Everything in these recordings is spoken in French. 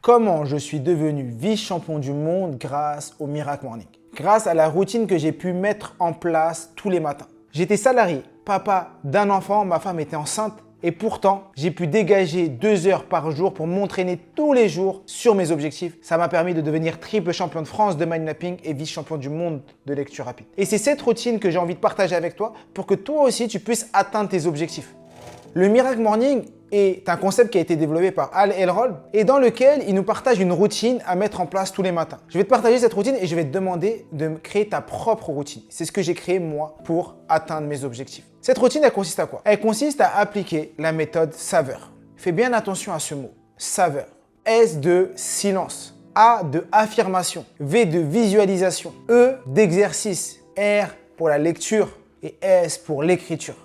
comment je suis devenu vice-champion du monde grâce au Miracle Morning. Grâce à la routine que j'ai pu mettre en place tous les matins. J'étais salarié, papa d'un enfant, ma femme était enceinte et pourtant, j'ai pu dégager 2 heures par jour pour m'entraîner tous les jours sur mes objectifs. Ça m'a permis de devenir triple champion de France de mind mapping et vice-champion du monde de lecture rapide. Et c'est cette routine que j'ai envie de partager avec toi pour que toi aussi, tu puisses atteindre tes objectifs. Le Miracle Morning est un concept qui a été développé par Hal Elrod et dans lequel il nous partage une routine à mettre en place tous les matins. Je vais te partager cette routine et je vais te demander de créer ta propre routine. C'est ce que j'ai créé moi pour atteindre mes objectifs. Cette routine, elle consiste à quoi? Elle consiste à appliquer la méthode saveur. Fais bien attention à ce mot, saveur. S de silence, A de affirmation, V de visualisation, E d'exercice, R pour la lecture et S pour l'écriture.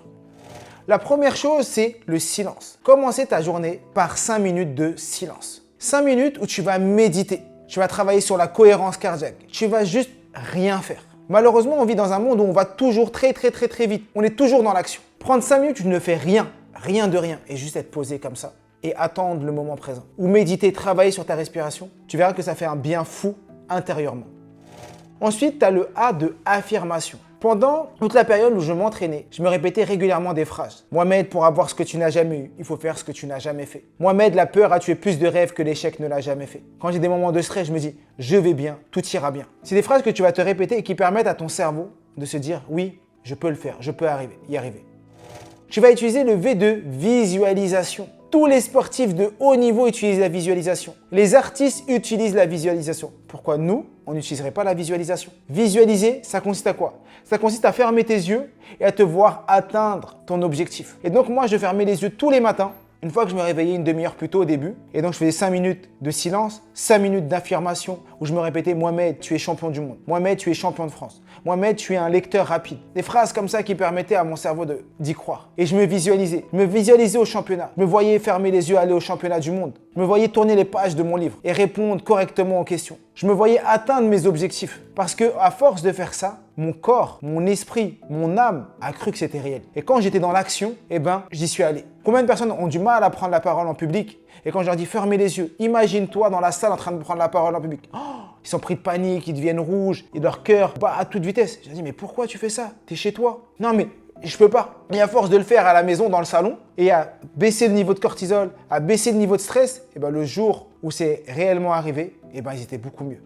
La première chose, c'est le silence. Commencez ta journée par 5 minutes de silence. 5 minutes où tu vas méditer. Tu vas travailler sur la cohérence cardiaque. Tu vas juste rien faire. Malheureusement, on vit dans un monde où on va toujours très vite. On est toujours dans l'action. Prendre 5 minutes, tu ne fais rien de rien et juste être posé comme ça et attendre le moment présent. Ou méditer, travailler sur ta respiration. Tu verras que ça fait un bien fou intérieurement. Ensuite, tu as le A de affirmation. Pendant toute la période où je m'entraînais, je me répétais régulièrement des phrases. Mohamed, pour avoir ce que tu n'as jamais eu, il faut faire ce que tu n'as jamais fait. Mohamed, la peur a tué plus de rêves que l'échec ne l'a jamais fait. Quand j'ai des moments de stress, je me dis, je vais bien, tout ira bien. C'est des phrases que tu vas te répéter et qui permettent à ton cerveau de se dire, oui, je peux le faire, je peux y arriver. Tu vas utiliser le V de visualisation. Tous les sportifs de haut niveau utilisent la visualisation. Les artistes utilisent la visualisation. Pourquoi nous, on n'utiliserait pas la visualisation? Visualiser, ça consiste à quoi? Ça consiste à fermer tes yeux et à te voir atteindre ton objectif. Et donc moi, je fermais les yeux tous les matins. Une fois que je me réveillais une demi-heure plus tôt au début, et donc je faisais 5 minutes de silence, 5 minutes d'affirmation où je me répétais « Mohamed, tu es champion du monde. Mohamed, tu es champion de France. Mohamed, tu es un lecteur rapide. » Des phrases comme ça qui permettaient à mon cerveau d'y croire. Et je me visualisais. Je me visualisais au championnat. Je me voyais fermer les yeux, aller au championnat du monde. Je me voyais tourner les pages de mon livre et répondre correctement aux questions. Je me voyais atteindre mes objectifs. Parce que à force de faire ça, mon corps, mon esprit, mon âme a cru que c'était réel. Et quand j'étais dans l'action, j'y suis allé. Combien de personnes ont du mal à prendre la parole en public? Et quand je leur dis fermez les yeux, imagine-toi dans la salle en train de prendre la parole en public. Oh, ils sont pris de panique, ils deviennent rouges et leur cœur bat à toute vitesse. Je leur dis mais pourquoi tu fais ça? T'es chez toi. Non mais je peux pas. Et à force de le faire à la maison, dans le salon, et à baisser le niveau de cortisol, à baisser le niveau de stress, le jour où c'est réellement arrivé, ils étaient beaucoup mieux.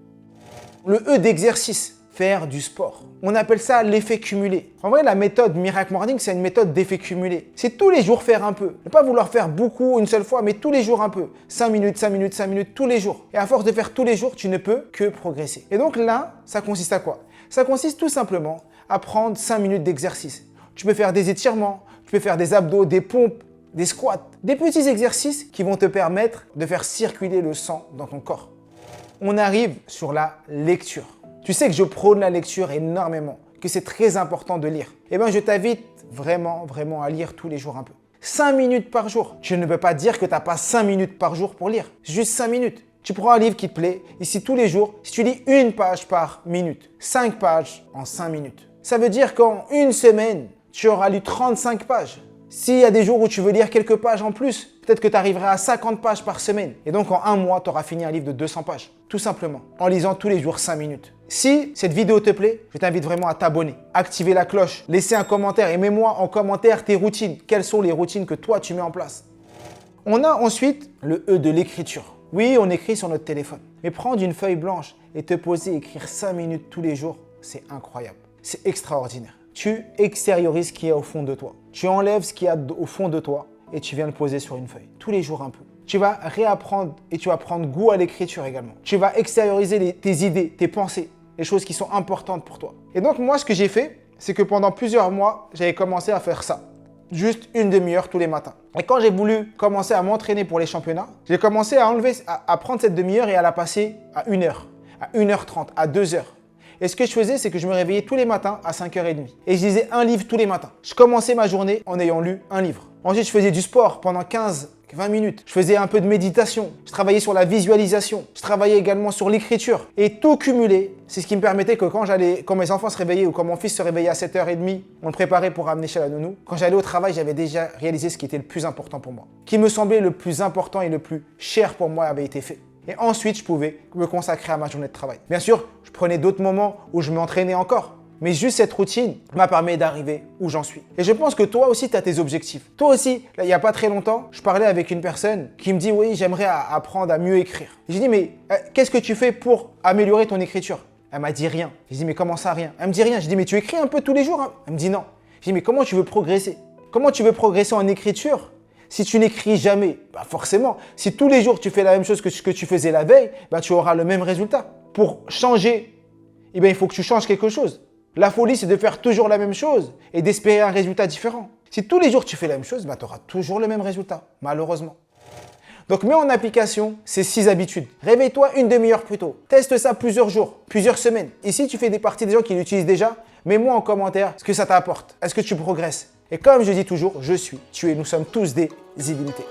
Le E d'exercice. Faire du sport. On appelle ça l'effet cumulé. En vrai, la méthode Miracle Morning, c'est une méthode d'effet cumulé. C'est tous les jours faire un peu. Ne pas vouloir faire beaucoup une seule fois, mais tous les jours un peu. 5 minutes, 5 minutes, 5 minutes, tous les jours. Et à force de faire tous les jours, tu ne peux que progresser. Et donc là, ça consiste à quoi? Ça consiste tout simplement à prendre 5 minutes d'exercice. Tu peux faire des étirements, tu peux faire des abdos, des pompes, des squats. Des petits exercices qui vont te permettre de faire circuler le sang dans ton corps. On arrive sur la lecture. Tu sais que je prône la lecture énormément, que c'est très important de lire. Je t'invite vraiment à lire tous les jours un peu. 5 minutes par jour. Je ne peux pas dire que tu n'as pas 5 minutes par jour pour lire. Juste 5 minutes. Tu prends un livre qui te plaît, ici tous les jours, si tu lis 1 page par minute, 5 pages en 5 minutes. Ça veut dire qu'en une semaine, tu auras lu 35 pages. S'il y a des jours où tu veux lire quelques pages en plus, peut-être que tu arriveras à 50 pages par semaine. Et donc en un mois, tu auras fini un livre de 200 pages. Tout simplement, en lisant tous les jours 5 minutes. Si cette vidéo te plaît, je t'invite vraiment à t'abonner, activer la cloche, laisser un commentaire et mets-moi en commentaire tes routines. Quelles sont les routines que toi tu mets en place? On a ensuite le E de l'écriture. Oui, on écrit sur notre téléphone. Mais prendre une feuille blanche et te poser et écrire 5 minutes tous les jours, c'est incroyable. C'est extraordinaire. Tu extériorises ce qu'il y a au fond de toi. Tu enlèves ce qu'il y a au fond de toi et tu viens le poser sur une feuille. Tous les jours un peu. Tu vas réapprendre et tu vas prendre goût à l'écriture également. Tu vas extérioriser tes idées, tes pensées, les choses qui sont importantes pour toi. Et donc moi, ce que j'ai fait, c'est que pendant plusieurs mois, j'avais commencé à faire ça. Juste une demi-heure tous les matins. Et quand j'ai voulu commencer à m'entraîner pour les championnats, j'ai commencé à prendre cette demi-heure et à la passer à 1 heure, à 1h30, à 2 heures. Et ce que je faisais, c'est que je me réveillais tous les matins à 5h30. Et je lisais un livre tous les matins. Je commençais ma journée en ayant lu un livre. Ensuite, je faisais du sport pendant 15-20 minutes. Je faisais un peu de méditation. Je travaillais sur la visualisation. Je travaillais également sur l'écriture. Et tout cumulé, c'est ce qui me permettait que quand mes enfants se réveillaient ou quand mon fils se réveillait à 7h30, on le préparait pour ramener chez la nounou. Quand j'allais au travail, j'avais déjà réalisé ce qui était le plus important pour moi. Ce qui me semblait le plus important et le plus cher pour moi avait été fait. et ensuite je pouvais me consacrer à ma journée de travail. Bien sûr, je prenais d'autres moments où je m'entraînais encore. Mais juste cette routine m'a permis d'arriver où j'en suis. Et je pense que toi aussi, tu as tes objectifs. Toi aussi, là, il n'y a pas très longtemps, je parlais avec une personne qui me dit « Oui, j'aimerais apprendre à mieux écrire. » J'ai dit « Mais qu'est-ce que tu fais pour améliorer ton écriture ?» Elle m'a dit « Rien. » J'ai dit « Mais comment ça, rien ?» Elle me dit « Rien. » J'ai dit « Mais tu écris un peu tous les jours hein ?» Elle me dit « Non. » J'ai dit « Mais comment tu veux progresser? Comment tu veux progresser en écriture si tu n'écris jamais? » Bah forcément, si tous les jours tu fais la même chose que ce que tu faisais la veille, bah tu auras le même résultat. Pour changer, eh bien, il faut que tu changes quelque chose. La folie, c'est de faire toujours la même chose et d'espérer un résultat différent. Si tous les jours tu fais la même chose, bah, tu auras toujours le même résultat, malheureusement. Donc, mets en application ces 6 habitudes. Réveille-toi une demi-heure plus tôt. Teste ça plusieurs jours, plusieurs semaines. Et si tu fais des parties des gens qui l'utilisent déjà, mets-moi en commentaire ce que ça t'apporte. Est-ce que tu progresses? Et comme je dis toujours, je suis, tu es, nous sommes tous des illimités.